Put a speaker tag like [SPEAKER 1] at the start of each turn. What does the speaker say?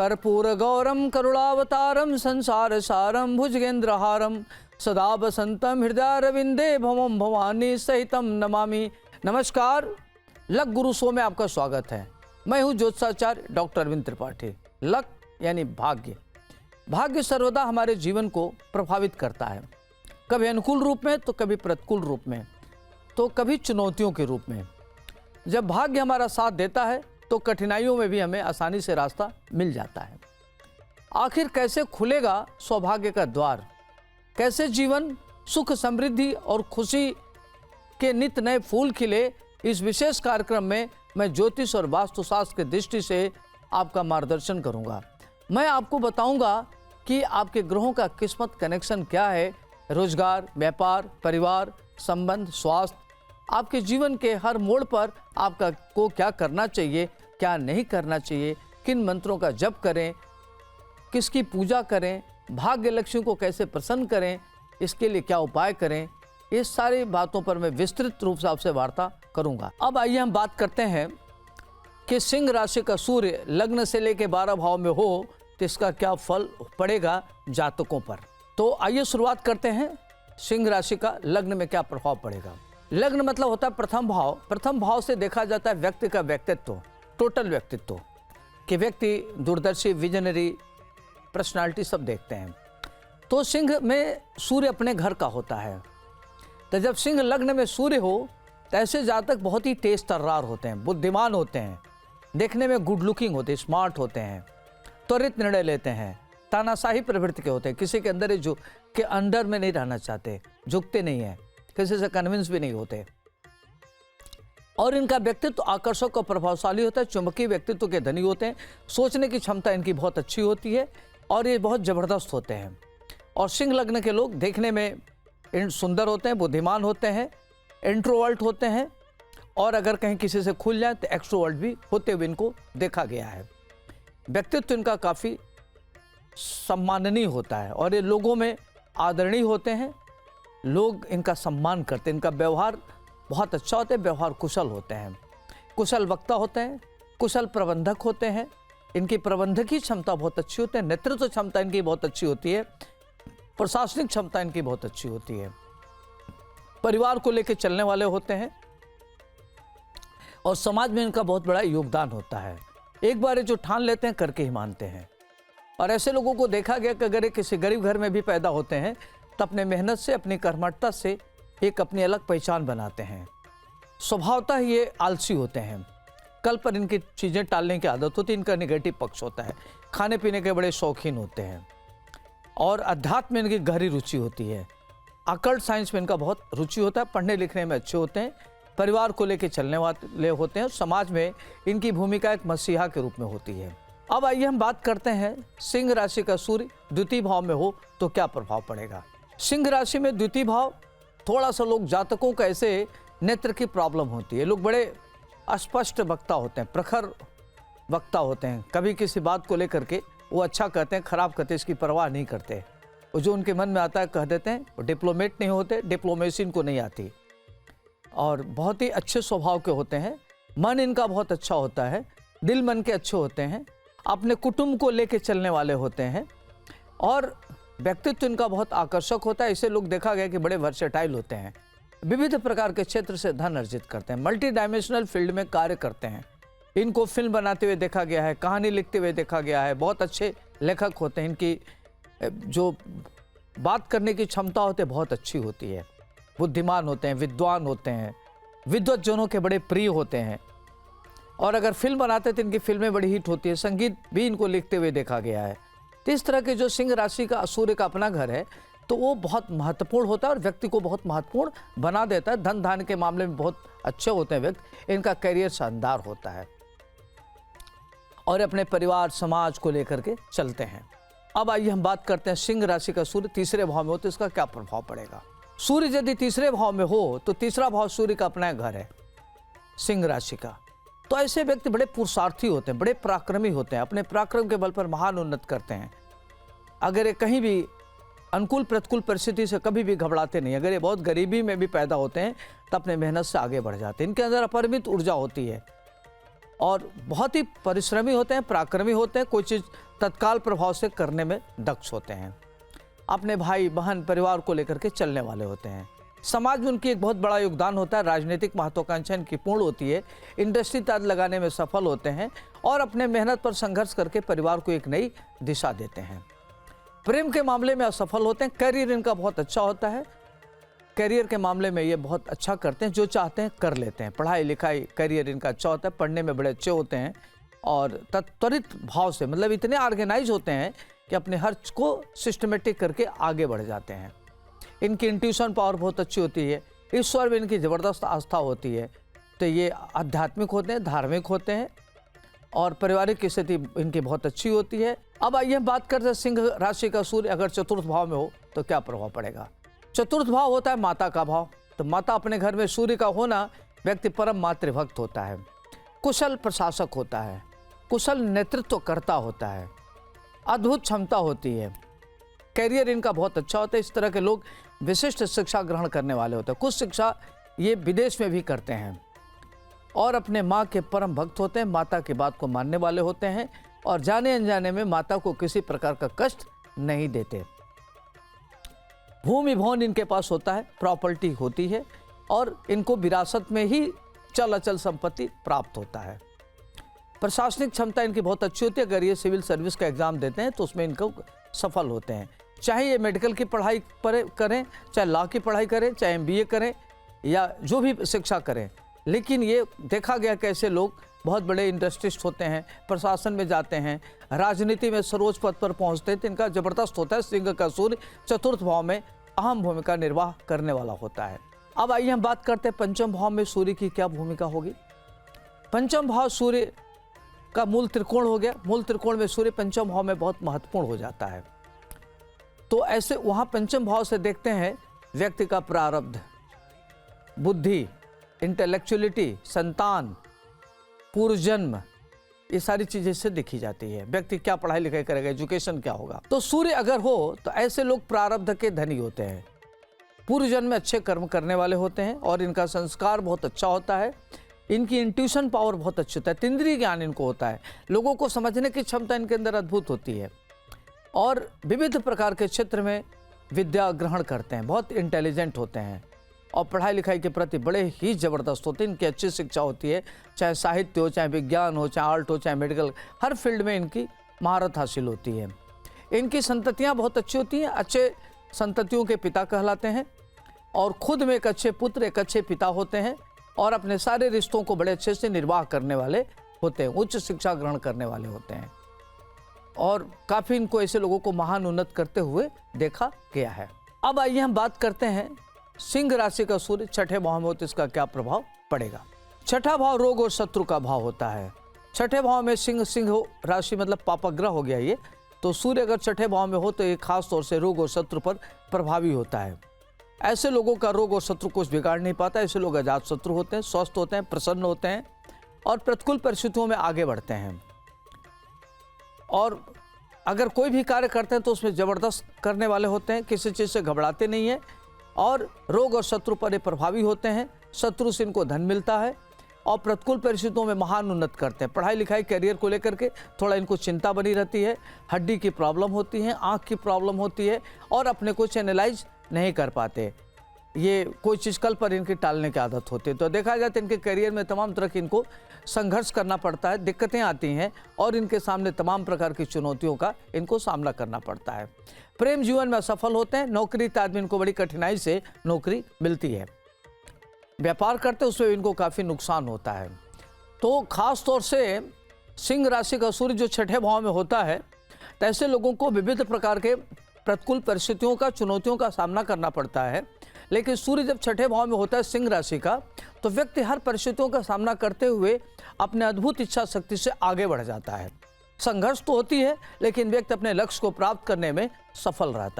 [SPEAKER 1] कर्पूरगौरम करुणावतारम संसार सारम भुजगेंद्रहारम सदा बसंतम हृदयारविंदे भवम भवानी सहितम नमामि। नमस्कार, लक गुरु शो में आपका स्वागत है। मैं हूं ज्योतिषाचार्य डॉक्टर अरविंद त्रिपाठी। लक यानी भाग्य। भाग्य सर्वदा हमारे जीवन को प्रभावित करता है, कभी अनुकूल रूप में तो कभी प्रतिकूल रूप में, तो कभी चुनौतियों के रूप में। जब भाग्य हमारा साथ देता है तो कठिनाइयों में भी हमें आसानी से रास्ता मिल जाता है। आखिर कैसे खुलेगा सौभाग्य का द्वार, कैसे जीवन सुख समृद्धि और खुशी के नित नए फूल खिले, इस विशेष कार्यक्रम में मैं ज्योतिष और वास्तुशास्त्र की दृष्टि से आपका मार्गदर्शन करूंगा। मैं आपको बताऊंगा कि आपके ग्रहों का किस्मत कनेक्शन क्या है, रोजगार, व्यापार, परिवार, संबंध, स्वास्थ्य, आपके जीवन के हर मोड़ पर आपका को क्या करना चाहिए, क्या नहीं करना चाहिए, किन मंत्रों का जप करें, किसकी पूजा करें, भाग्य लक्ष्मी को कैसे प्रसन्न करें, इसके लिए क्या उपाय करें, ये सारी बातों पर मैं विस्तृत रूप से आपसे वार्ता करूंगा। अब आइए हम बात करते हैं कि सिंह राशि का सूर्य लग्न से लेकर 12 भाव में हो तो इसका क्या फल पड़ेगा जातकों पर। तो आइए शुरुआत करते हैं, सिंह राशि का लग्न में क्या प्रभाव पड़ेगा। लग्न मतलब होता है प्रथम भाव। प्रथम भाव से देखा जाता है व्यक्ति का व्यक्तित्व, टोटल व्यक्तित्व, कि व्यक्ति दूरदर्शी, विजनरी, पर्सनालिटी सब देखते हैं। तो सिंह में सूर्य अपने घर का होता है, तो जब सिंह लग्न में सूर्य हो तो ऐसे जातक बहुत ही तेज तर्रार होते हैं, बुद्धिमान होते हैं, देखने में गुड लुकिंग होते हैं, स्मार्ट होते हैं, त्वरित निर्णय लेते हैं, तानाशाही प्रवृत्ति के होते हैं, किसी के अंदर जो के अंडर में नहीं रहना चाहते, झुकते नहीं हैं, किसी से कन्विंस भी नहीं होते। और इनका व्यक्तित्व आकर्षक और प्रभावशाली होता है, चुंबकीय व्यक्तित्व के धनी होते हैं, सोचने की क्षमता इनकी बहुत अच्छी होती है और ये बहुत जबरदस्त होते हैं। और सिंह लग्न के लोग देखने में सुंदर होते हैं, बुद्धिमान होते हैं, इंट्रोवर्ट होते हैं, और अगर कहीं किसी से खुल जाए तो एक्सट्रोवर्ट भी होते हुए इनको देखा गया है। व्यक्तित्व इनका काफ़ी सम्माननीय होता है और ये लोगों में आदरणीय होते हैं, लोग इनका सम्मान करते हैं, इनका व्यवहार बहुत अच्छा होता है, व्यवहार कुशल होते हैं, कुशल वक्ता होते हैं, कुशल प्रबंधक होते हैं, इनकी प्रबंधकीय क्षमता बहुत अच्छी होती है, नेतृत्व क्षमता इनकी बहुत अच्छी होती है, प्रशासनिक क्षमता इनकी बहुत अच्छी होती है, परिवार को लेकर चलने वाले होते हैं और समाज में इनका बहुत बड़ा योगदान होता है। एक बार ये जो ठान लेते हैं करके ही मानते हैं। और ऐसे लोगों को देखा गया कि अगर ये किसी गरीब घर में भी पैदा होते हैं तो अपने मेहनत से, अपनी कर्मठता से एक अपनी अलग पहचान बनाते हैं। स्वभावतः ये आलसी होते हैं, कल पर इनकी चीज़ें टालने की आदत होती है, इनका निगेटिव पक्ष होता है, खाने पीने के बड़े शौकीन होते हैं और अध्यात्म में इनकी गहरी रुचि होती है, अकल्ट साइंस में इनका बहुत रुचि होता है, पढ़ने लिखने में अच्छे होते हैं, परिवार को लेकर चलने वाले होते हैं, समाज में इनकी भूमिका एक मसीहा के रूप में होती है। अब आइए हम बात करते हैं सिंह राशि का सूर्य द्वितीय भाव में हो तो क्या प्रभाव पड़ेगा। सिंह राशि में द्वितीय भाव, थोड़ा सा लोग जातकों का ऐसे नेत्र की प्रॉब्लम होती है, लोग बड़े अस्पष्ट वक्ता होते हैं, प्रखर वक्ता होते हैं, कभी किसी बात को लेकर के वो अच्छा कहते हैं, खराब कहते हैं, इसकी परवाह नहीं करते, वो जो उनके मन में आता है कह देते हैं। वो डिप्लोमेट नहीं होते, डिप्लोमेसी इनको नहीं आती और बहुत ही अच्छे स्वभाव के होते हैं, मन इनका बहुत अच्छा होता है, दिल मन के अच्छे होते हैं, अपने कुटुंब को लेके चलने वाले होते हैं और व्यक्तित्व इनका बहुत आकर्षक होता है। इसे लोग देखा गया कि बड़े वर्सेटाइल होते हैं, विविध प्रकार के क्षेत्र से धन अर्जित करते हैं, मल्टी डायमेंशनल फील्ड में कार्य करते हैं। इनको फिल्म बनाते हुए देखा गया है, कहानी लिखते हुए देखा गया है, बहुत अच्छे लेखक होते हैं, इनकी जो बात करने की क्षमता होती है बहुत अच्छी होती है, बुद्धिमान होते हैं, विद्वान होते हैं, विद्वज्जनों के बड़े प्रिय होते हैं और अगर फिल्म बनाते तो इनकी फिल्में बड़ी हिट होती है, संगीत भी इनको लिखते हुए देखा गया है। तो इस तरह के जो सिंह राशि का सूर्य का अपना घर है तो वो बहुत महत्वपूर्ण होता है और व्यक्ति को बहुत महत्वपूर्ण बना देता है। धन धान्य के मामले में बहुत अच्छे होते हैं व्यक्ति, इनका करियर शानदार होता है और अपने परिवार समाज को लेकर के चलते हैं। अब आइए हम बात करते हैं सिंह राशि का सूर्य तीसरे भाव में हो तो इसका क्या प्रभाव पड़ेगा। सूर्य यदि तीसरे भाव में हो तो तीसरा भाव सूर्य का अपना घर है सिंह राशि का, तो ऐसे व्यक्ति बड़े पुरुषार्थी होते हैं, बड़े पराक्रमी होते हैं, अपने पराक्रम के बल पर महान उन्नत करते हैं। अगर ये कहीं भी अनुकूल प्रतिकूल परिस्थिति से कभी भी घबराते नहीं, अगर ये बहुत गरीबी में भी पैदा होते हैं तो अपने मेहनत से आगे बढ़ जाते हैं। इनके अंदर अपरिमित ऊर्जा होती है और बहुत ही परिश्रमी होते हैं, पराक्रमी होते हैं, कोई चीज़ तत्काल प्रभाव से करने में दक्ष होते हैं। अपने भाई बहन परिवार को लेकर के चलने वाले होते हैं। समाज में उनकी एक बहुत बड़ा योगदान होता है। राजनीतिक महत्वाकांक्षा इनकी पूर्ण होती है। इंडस्ट्री ताज लगाने में सफल होते हैं और अपने मेहनत पर संघर्ष करके परिवार को एक नई दिशा देते हैं। प्रेम के मामले में असफल होते हैं। करियर इनका बहुत अच्छा होता है। करियर के मामले में ये बहुत अच्छा करते हैं, जो चाहते हैं कर लेते हैं। पढ़ाई लिखाई करियर इनका अच्छा होता है, पढ़ने में बड़े अच्छे होते हैं और त्वरित भाव से, मतलब इतने ऑर्गेनाइज होते हैं कि अपने हर को सिस्टमेटिक करके आगे बढ़ जाते हैं। इनकी इंट्यूशन पावर बहुत अच्छी होती है। ईश्वर में इनकी ज़बरदस्त आस्था होती है। तो ये आध्यात्मिक होते हैं, धार्मिक होते हैं और पारिवारिक स्थिति इनकी बहुत अच्छी होती है। अब आइए हम बात करते हैं सिंह राशि का सूर्य अगर चतुर्थ भाव में हो तो क्या प्रभाव पड़ेगा। चतुर्थ भाव होता है माता का भाव। तो माता अपने घर में सूर्य का होना, व्यक्ति परम मातृभक्त होता है, कुशल प्रशासक होता है, कुशल नेतृत्वकर्ता होता है, अद्भुत क्षमता होती है। करियर इनका बहुत अच्छा होता है। इस तरह के लोग विशिष्ट शिक्षा ग्रहण करने वाले होते हैं। कुछ शिक्षा ये विदेश में भी करते हैं और अपने माँ के परम भक्त होते हैं, माता की बात को मानने वाले होते हैं और जाने अनजाने में माता को किसी प्रकार का कष्ट नहीं देते। भूमि भवन इनके पास होता है, प्रॉपर्टी होती है और इनको विरासत में ही चल अचल संपत्ति प्राप्त होता है। प्रशासनिक क्षमता इनकी बहुत अच्छी होती है। अगर ये सिविल सर्विस का एग्जाम देते हैं तो उसमें इनको सफल होते हैं। चाहे ये मेडिकल की पढ़ाई करें, चाहे लॉ की पढ़ाई करें, चाहे MBA करें या जो भी शिक्षा करें, लेकिन ये देखा गया कि ऐसे लोग बहुत बड़े इंडस्ट्रिस्ट होते हैं, प्रशासन में जाते हैं, राजनीति में सर्वोच्च पद पर पहुंचते हैं। तो इनका जबरदस्त होता है। सिंह का सूर्य चतुर्थ भाव में अहम भूमिका निर्वाह करने वाला होता है। अब आइए हम बात करते हैं पंचम भाव में सूर्य की क्या भूमिका होगी। पंचम भाव सूर्य का मूल त्रिकोण हो गया। मूल त्रिकोण में सूर्य पंचम भाव में बहुत महत्वपूर्ण हो जाता है। तो ऐसे वहाँ पंचम भाव से देखते हैं व्यक्ति का प्रारब्ध, बुद्धि, इंटेलेक्चुअलिटी, संतान, पूर्व जन्म, ये सारी चीजें इससे दिखी जाती है। व्यक्ति क्या पढ़ाई लिखाई करेगा, एजुकेशन क्या होगा। तो सूर्य अगर हो तो ऐसे लोग प्रारब्ध के धनी होते हैं, पूर्व जन्म में अच्छे कर्म करने वाले होते हैं और इनका संस्कार बहुत अच्छा होता है। इनकी इंट्यूशन पावर बहुत अच्छी होता है, तिंद्रिय ज्ञान इनको होता है, लोगों को समझने की क्षमता इनके अंदर अद्भुत होती है और विविध प्रकार के क्षेत्र में विद्या ग्रहण करते हैं, बहुत इंटेलिजेंट होते हैं और पढ़ाई लिखाई के प्रति बड़े ही ज़बरदस्त होते हैं। इनकी अच्छी शिक्षा होती है, चाहे साहित्य हो, चाहे विज्ञान हो, चाहे आर्ट हो, चाहे मेडिकल, हर फील्ड में इनकी महारत हासिल होती है। इनकी संततियाँ बहुत अच्छी होती हैं, अच्छे संततियों के पिता कहलाते हैं और खुद में एक अच्छे पुत्र, एक अच्छे पिता होते हैं और अपने सारे रिश्तों को बड़े अच्छे से निर्वाह करने वाले होते हैं, उच्च शिक्षा ग्रहण करने वाले होते हैं और काफ़ी इनको ऐसे लोगों को महान उन्नत करते हुए देखा गया है। अब आइए हम बात करते हैं सिंह राशि का सूर्य छठे भाव में हो तो इसका क्या प्रभाव पड़ेगा। छठा भाव रोग और शत्रु का भाव होता है। छठे भाव में सिंह राशि मतलब पापग्रह हो गया ये। तो सूर्य अगर छठे भाव में हो तो ये खास तौर से रोग और शत्रु पर प्रभावी होता है। ऐसे लोगों का रोग और शत्रु कुछ बिगाड़ नहीं पाता। ऐसे लोग अजात शत्रु होते हैं, स्वस्थ होते हैं, प्रसन्न होते हैं और प्रतिकूल परिस्थितियों में आगे बढ़ते हैं और अगर कोई भी कार्य करते हैं तो उसमें ज़बरदस्त करने वाले होते हैं, किसी चीज़ से घबराते नहीं हैं और रोग और शत्रु पर ये प्रभावी होते हैं। शत्रु से इनको धन मिलता है और प्रतिकूल परिस्थितियों में महान उन्नत करते हैं। पढ़ाई लिखाई करियर को लेकर के थोड़ा इनको चिंता बनी रहती है, हड्डी की प्रॉब्लम होती है, आँख की प्रॉब्लम होती है और अपने को एनालाइज नहीं कर पाते। ये कोई चीज़ कल पर इनकी टालने की आदत होती है। तो देखा जाए तो इनके करियर में तमाम तरह की इनको संघर्ष करना पड़ता है, दिक्कतें आती हैं और इनके सामने तमाम प्रकार की चुनौतियों का इनको सामना करना पड़ता है। प्रेम जीवन में असफल होते हैं। नौकरी आदमी इनको बड़ी कठिनाई से नौकरी मिलती है। व्यापार करते उसमें इनको काफ़ी नुकसान होता है। तो खास तौर से सिंह राशि का सूर्य जो छठे भाव में होता है तो ऐसे लोगों को विविध प्रकार के प्रतिकूल परिस्थितियों का, चुनौतियों का सामना करना पड़ता है। लेकिन सूर्य जब छठे भाव में होता है सिंह राशि का तो व्यक्ति हर परिस्थितियों का सामना करते हुए अपने अद्भुत इच्छा शक्ति से आगे बढ़ जाता है। संघर्ष तो होती है लेकिन व्यक्ति अपने लक्ष्य को प्राप्त करने में सफल रहता